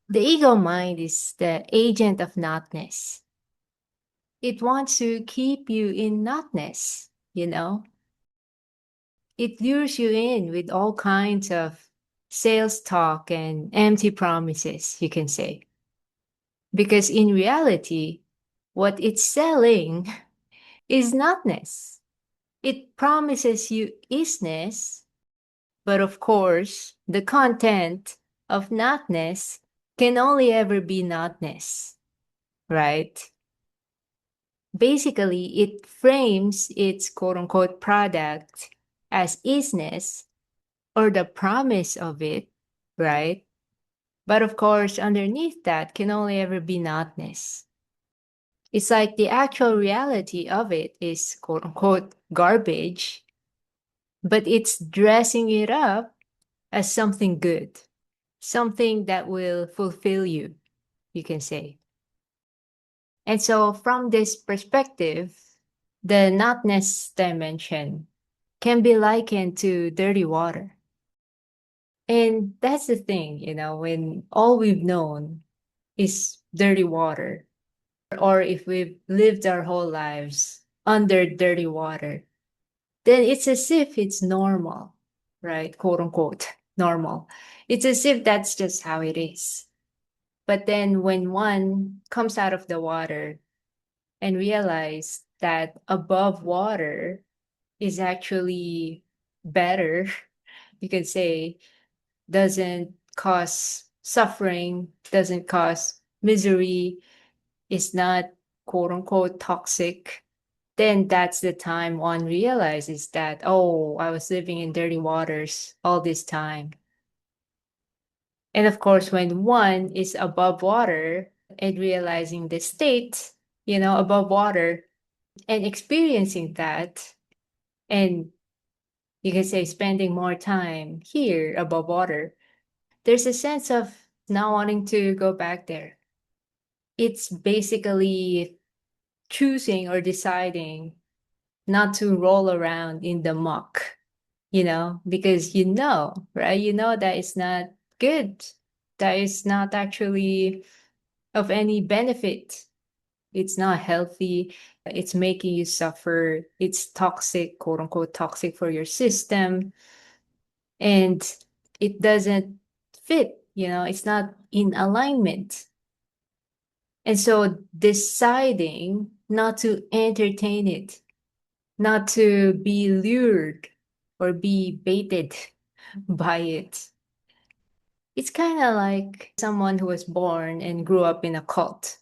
The ego mind is the agent of notness. It wants to keep you in notness. It lures you in with all kinds of sales talk and empty promises, you can say. Because in reality, what it's selling is notness. It promises you isness, but of course, the content of notness can only ever be notness, right? Basically, it frames its quote unquote product as isness or the promise of it, right? But of course, underneath that can only ever be notness. It's like the actual reality of it is quote unquote garbage, but it's dressing it up as something good, something that will fulfill you, you can say. And so, from this perspective, the notness dimension can be likened to dirty water. And that's the thing, when all we've known is dirty water, or if we've lived our whole lives under dirty water, then it's as if it's normal, right? Quote unquote, normal. It's as if that's just how it is. But then when one comes out of the water and realize that above water is actually better, you could say, doesn't cause suffering, doesn't cause misery, is not quote unquote toxic, then that's the time one realizes that, oh, I was living in dirty waters all this time. And of course, when one is above water and realizing the state, above water and experiencing that, and you can say spending more time here above water, there's a sense of not wanting to go back there. It's basically choosing or deciding not to roll around in the muck, because right? You know that it's not good, that it's not actually of any benefit. It's not healthy. It's making you suffer. It's toxic, quote unquote, toxic for your system. And it doesn't fit, it's not in alignment. And so deciding not to entertain it, not to be lured or be baited by it. It's kind of like someone who was born and grew up in a cult.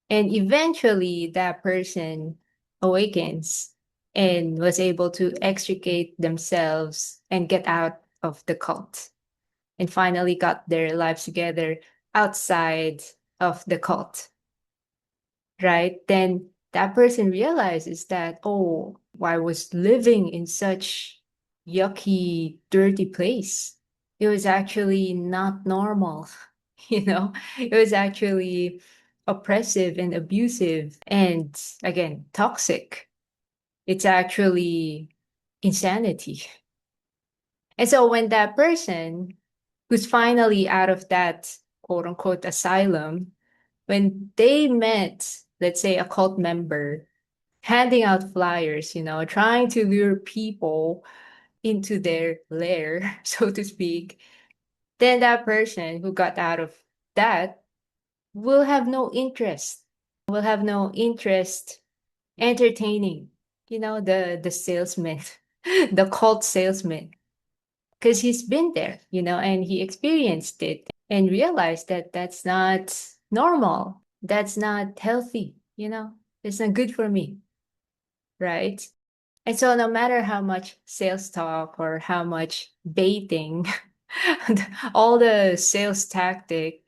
And eventually that person awakens and was able to extricate themselves and get out of the cult and finally got their lives together outside of the cult, right? Then that person realizes that, oh, I was living in such yucky, dirty place. It was actually not normal, It was actually oppressive and abusive and again, toxic. It's actually insanity. And so when that person who's finally out of that quote unquote asylum, when they met, let's say, a cult member handing out flyers, trying to lure people into their lair, so to speak, then that person who got out of that will have no interest, will have no interest entertaining, the salesman, the cult salesman, because he's been there, and he experienced it and realized that that's not normal. That's not healthy. It's not good for me, right? And so, no matter how much sales talk or how much baiting, all the sales tactic,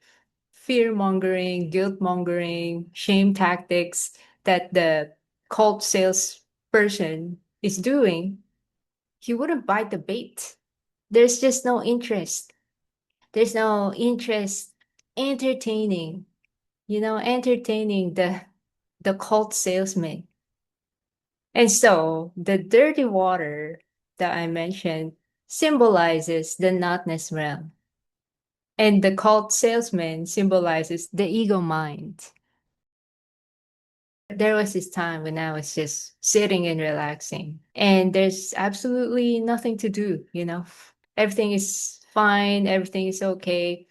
fear mongering, guilt mongering, shame tactics that the cult salesperson is doing, he wouldn't bite the bait. There's just no interest. There's no interest entertaining the cult salesman. And so the dirty water that I mentioned symbolizes the notness realm. And the cult salesman symbolizes the ego mind. There was this time when I was just sitting and relaxing, and there's absolutely nothing to do, you know? Everything is fine, everything is okay.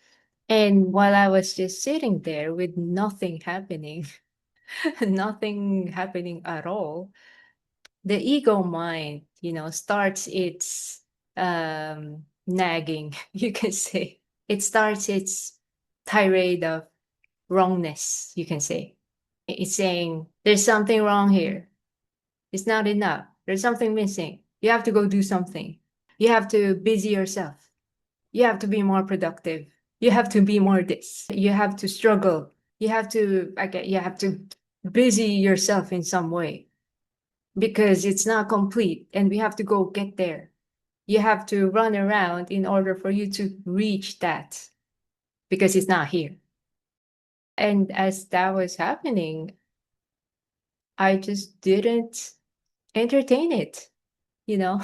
And while I was just sitting there with nothing happening, nothing happening at all, the ego mind, starts its nagging, you can say. It starts its tirade of wrongness, you can say. It's saying, there's something wrong here. It's not enough. There's something missing. You have to go do something. You have to busy yourself. You have to be more productive. You have to be more this. You have to struggle. You have to busy yourself in some way because it's not complete and we have to go get there. You have to run around in order for you to reach that because it's not here. And as that was happening, I just didn't entertain it, you know?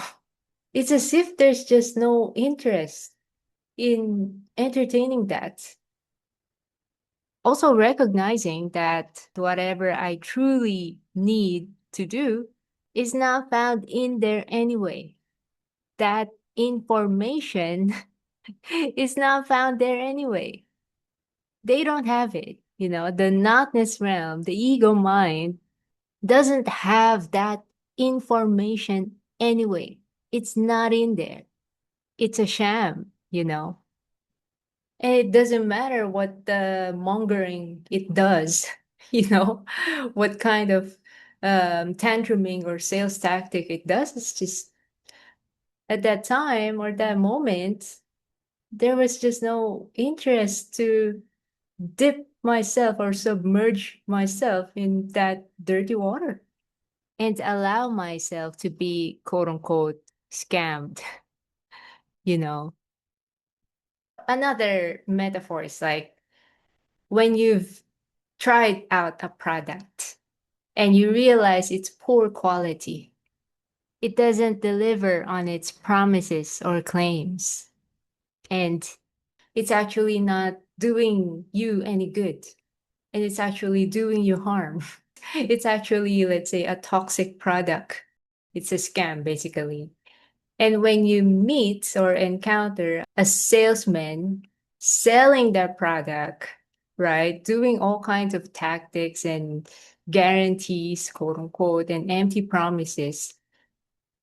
It's as if there's just no interest in entertaining that. Also recognizing that whatever I truly need to do is not found in there anyway. That information is not found there anyway. They don't have it. The notness realm, the ego mind doesn't have that information anyway. It's not in there. It's a sham. And it doesn't matter what the mongering it does, you know, what kind of tantruming or sales tactic it does. It's just at that time or that moment, there was just no interest to dip myself or submerge myself in that dirty water and allow myself to be quote unquote scammed, you know. Another metaphor is like when you've tried out a product and you realize it's poor quality, it doesn't deliver on its promises or claims, and it's actually not doing you any good, and it's actually doing you harm. It's actually, let's say, a toxic product. It's a scam, basically. And when you meet or encounter a salesman selling that product, right, doing all kinds of tactics and guarantees, quote unquote, and empty promises,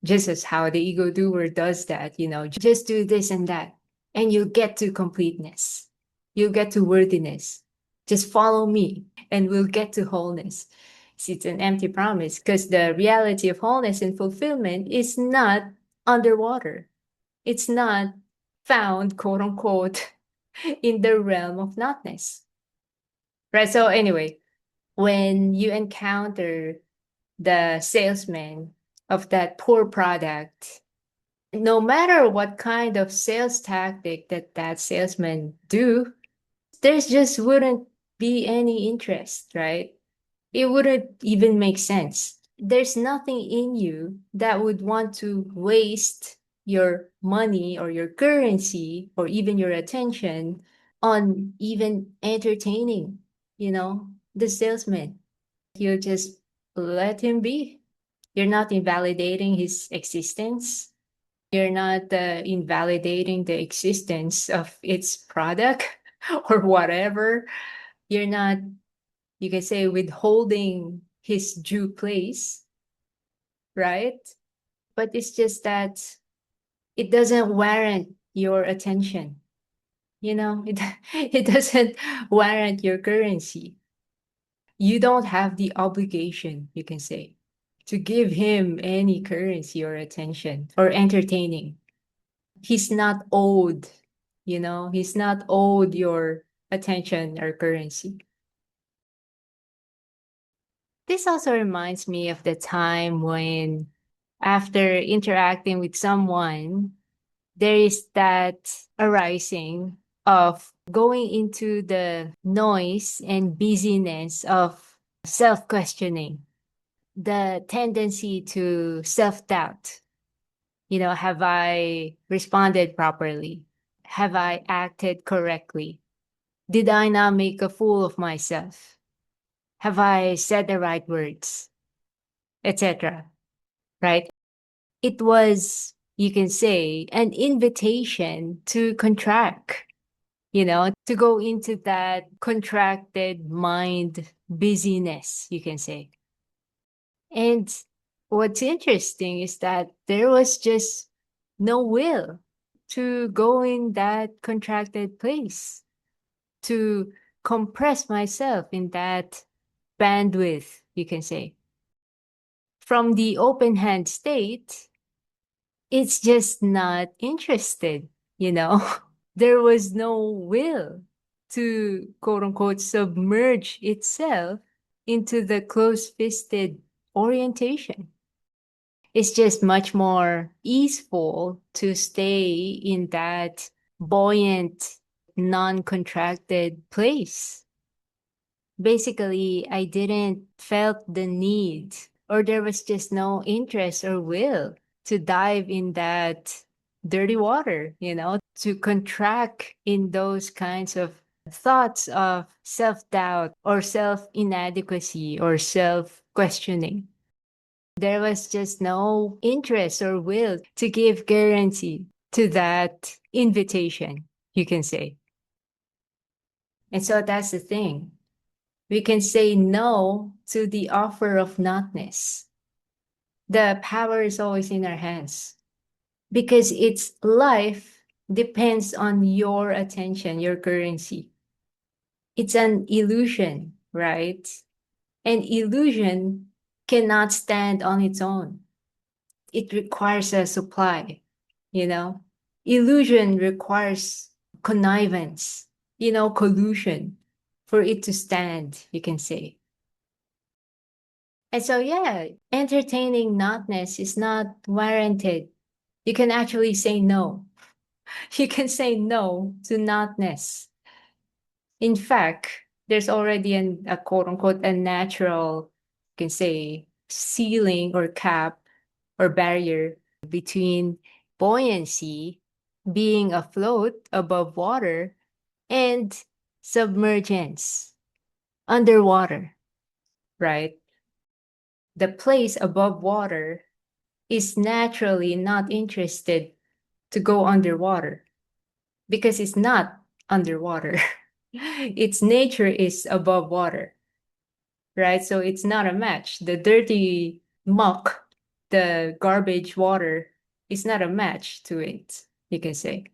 just as how the ego doer does that, just do this and that, and you'll get to completeness. You'll get to worthiness. Just follow me, and we'll get to wholeness. See, it's an empty promise because the reality of wholeness and fulfillment is not underwater. It's not found, quote unquote, in the realm of notness. Right. So, anyway, when you encounter the salesman of that poor product, no matter what kind of sales tactic that salesman do, there's just wouldn't be any interest, right? It wouldn't even make sense. There's nothing in you that would want to waste your money or your currency or even your attention on even entertaining, the salesman. You just let him be. You're not invalidating his existence. You're not invalidating the existence of its product or whatever. You're not, you can say, withholding his due place, right? But it's just that it doesn't warrant your attention. It, it doesn't warrant your currency. You don't have the obligation, you can say, to give him any currency or attention or entertaining. He's not owed, he's not owed your attention or currency. This also reminds me of the time when, after interacting with someone, there is that arising of going into the noise and busyness of self questioning, the tendency to self doubt. Have I responded properly? Have I acted correctly? Did I not make a fool of myself? Have I said the right words? Etc. Right? It was, you can say, an invitation to contract, to go into that contracted mind busyness, you can say. And what's interesting is that there was just no will to go in that contracted place, to compress myself in that bandwidth, you can say. From the open hand state, it's just not interested, you know? There was no will to quote unquote submerge itself into the close fisted orientation. It's just much more easeful to stay in that buoyant, non contracted place. Basically, I didn't felt the need, or there was just no interest or will to dive in that dirty water, to contract in those kinds of thoughts of self-doubt or self-inadequacy or self-questioning. There was just no interest or will to give guarantee to that invitation, you can say. And so that's the thing. We can say no to the offer of notness. The power is always in our hands because its life depends on your attention, your currency. It's an illusion, right? An illusion cannot stand on its own. It requires a supply, you know? Illusion requires connivance, collusion for it to stand, you can say. And so, yeah, entertaining notness is not warranted. You can actually say no. You can say no to notness. In fact, there's already a quote unquote a natural, you can say, ceiling or cap or barrier between buoyancy, being afloat above water, and submergence, underwater, right? The place above water is naturally not interested to go underwater because it's not underwater. Its nature is above water, right? So it's not a match. The dirty muck, the garbage water is not a match to it, you can say.